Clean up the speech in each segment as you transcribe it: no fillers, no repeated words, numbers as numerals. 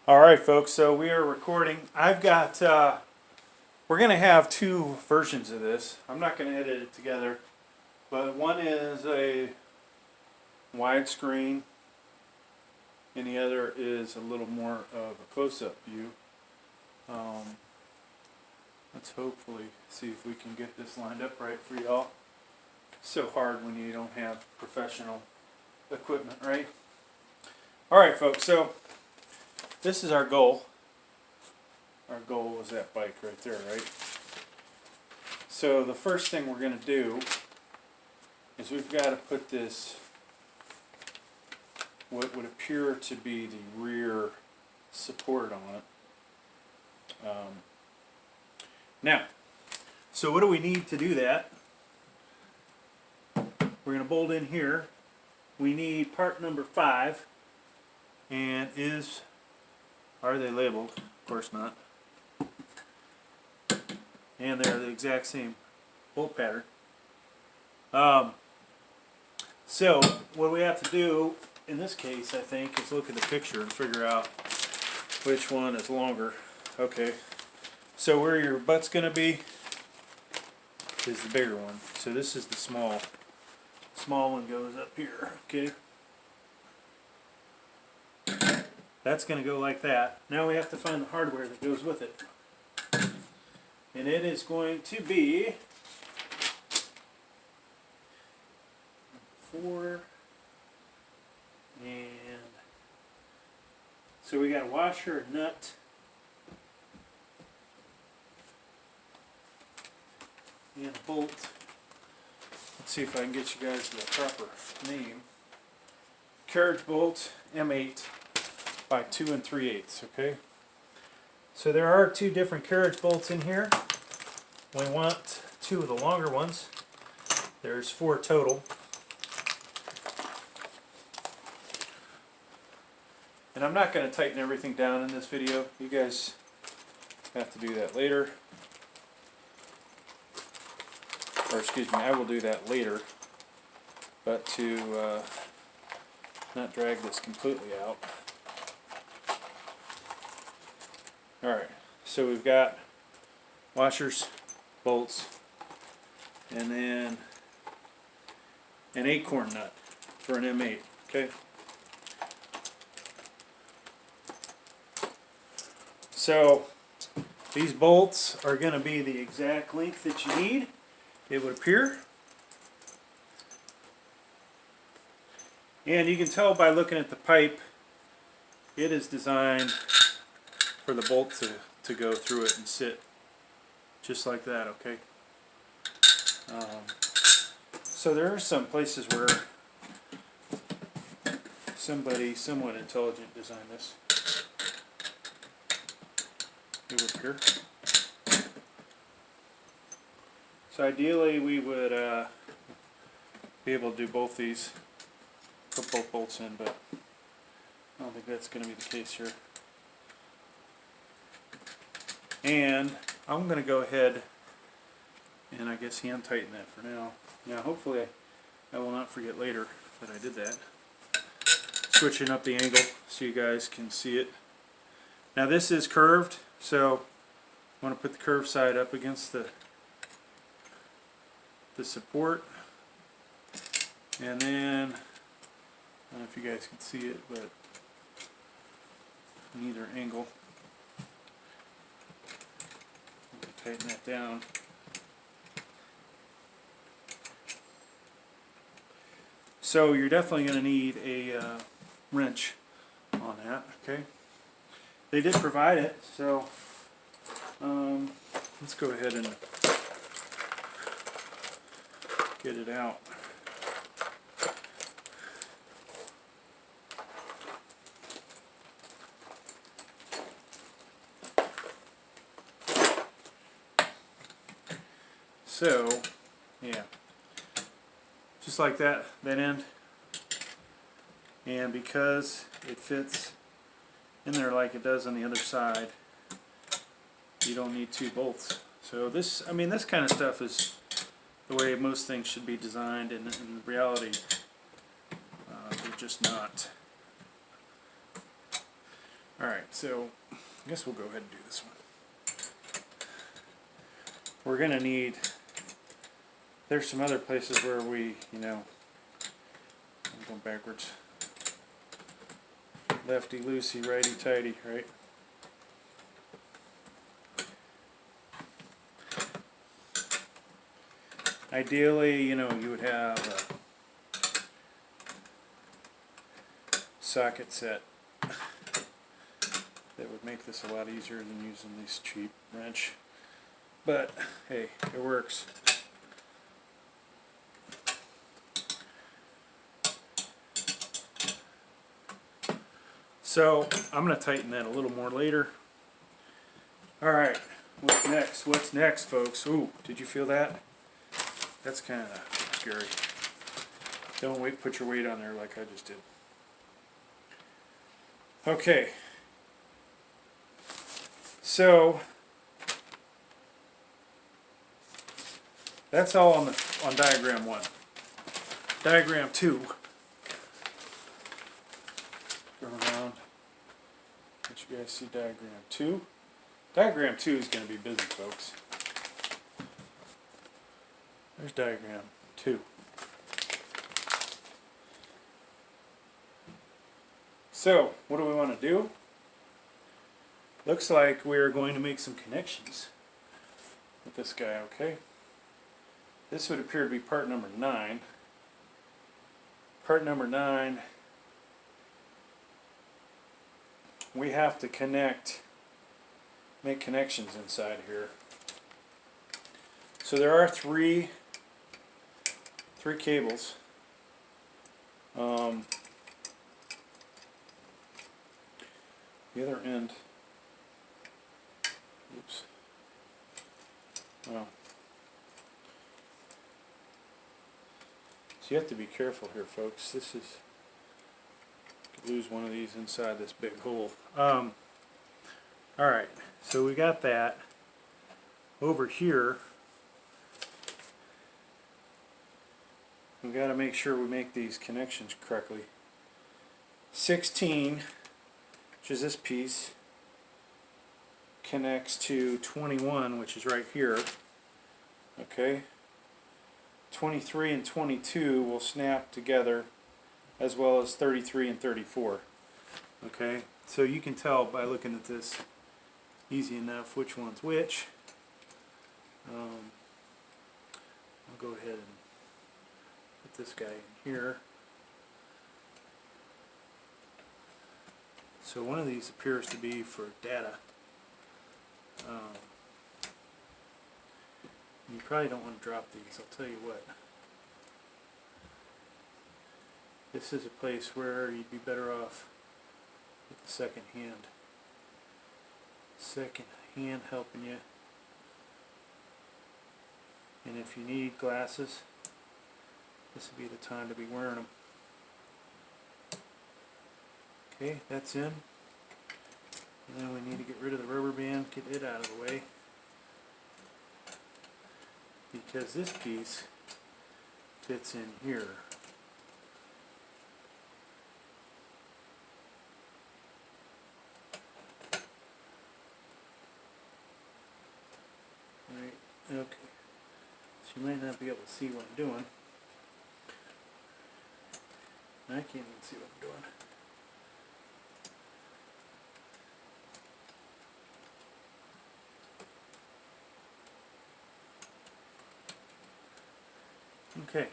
Alright folks, so we are recording. I've got, we're going to have two versions of this. I'm not going to edit it together, but one is a widescreen and the other is a little more of a close-up view. Let's hopefully see if we can get this lined up right for y'all. It's so hard when you don't have professional equipment, right? Alright folks, so this is our goal. Our goal was that bike right there, right? So the first thing we're going to do is we've got to put this, what would appear to be the rear support on it. Now, so what do we need to do that? We're going to bolt in here. We need part number 5, and are they labeled? Of course not. And they're the exact same bolt pattern. So what we have to do in this case, I think, is look at the picture and figure out which one is longer. Okay. So where your butt's going to be is the bigger one. So this is the small. Small one goes up here. Okay. That's going to go like that. Now we have to find the hardware that goes with it. And it is going to be 4, and so we got a washer, a nut, and a bolt. Let's see if I can get you guys the proper name. Carriage bolt M8 by 2 3/8, okay? So there are 2 different carriage bolts in here. We want 2 of the longer ones. There's 4 total. And I'm not going to tighten everything down in this video. You guys have to do that later. Or excuse me, I will do that later. But to not drag this completely out. Alright, so we've got washers, bolts, and then an acorn nut for an M8, okay? So these bolts are going to be the exact length that you need, it would appear. And you can tell by looking at the pipe, it is designed for the bolt to go through it and sit just like that, okay? So there are some places where somebody somewhat intelligent designed this. It would appear. So ideally we would be able to do both these, put both bolts in, but I don't think that's going to be the case here. And I'm going to go ahead and I guess hand tighten that for now. Now hopefully I will not forget later that I did that. Switching up the angle so you guys can see it. Now this is curved, so I want to put the curved side up against the support. And then, I don't know if you guys can see it, but in either angle. Tighten that down. So you're definitely going to need a wrench on that, okay? They did provide it, so let's go ahead and get it out. So, yeah, just like that end, and because it fits in there like it does on the other side, you don't need 2 bolts. So this, I mean, this kind of stuff is the way most things should be designed, and in reality, they're just not. Alright, so I guess we'll go ahead and do this one. We're going to need, there's some other places where we, I'm going backwards. Lefty loosey, righty tighty, right? Ideally, you would have a socket set that would make this a lot easier than using this cheap wrench. But hey, it works. So I'm going to tighten that a little more later. Alright, what's next? What's next, folks? Ooh, did you feel that? That's kind of scary. Don't put your weight on there like I just did. Okay. So that's all on diagram 1. Diagram 2. Go around. Let you guys see diagram 2. Diagram 2 is going to be busy, folks. There's diagram 2. So, what do we want to do? Looks like we're going to make some connections with this guy, okay? This would appear to be part number 9. Part number 9, we have to make connections inside here. So there are three cables. The other end, oops, well, so you have to be careful here, folks. This is, you could lose one of these inside this big hole. Alright, so we got that. Over here, we've got to make sure we make these connections correctly. 16, which is this piece, connects to 21, which is right here. Okay. 23 and 22 will snap together, as well as 33 and 34. Okay, so you can tell by looking at this easy enough which one's which. I'll go ahead and put this guy in here. So one of these appears to be for data. You probably don't want to drop these, I'll tell you what. This is a place where you'd be better off with the second hand. Second hand helping you. And if you need glasses, this would be the time to be wearing them. Okay, that's in. And then we need to get rid of the rubber band, get it out of the way. Because this piece fits in here. Right, okay. So you might not be able to see what I'm doing. I can't even see what I'm doing. Okay,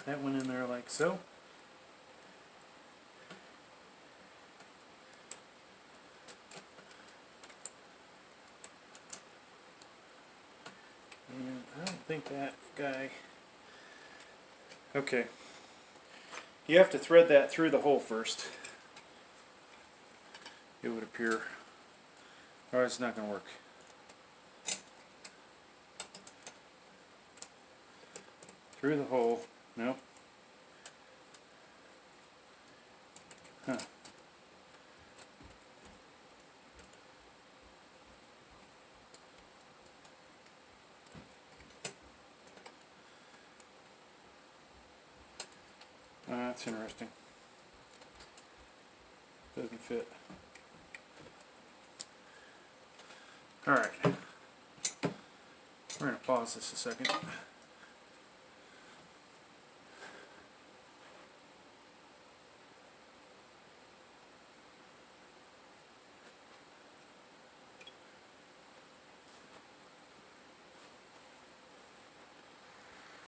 that went in there like so. And I don't think that guy... Okay. You have to thread that through the hole first. It would appear. Or it's not going to work. Through the hole. Nope. Huh. That's interesting. Doesn't fit. Alright. We're going to pause this a second.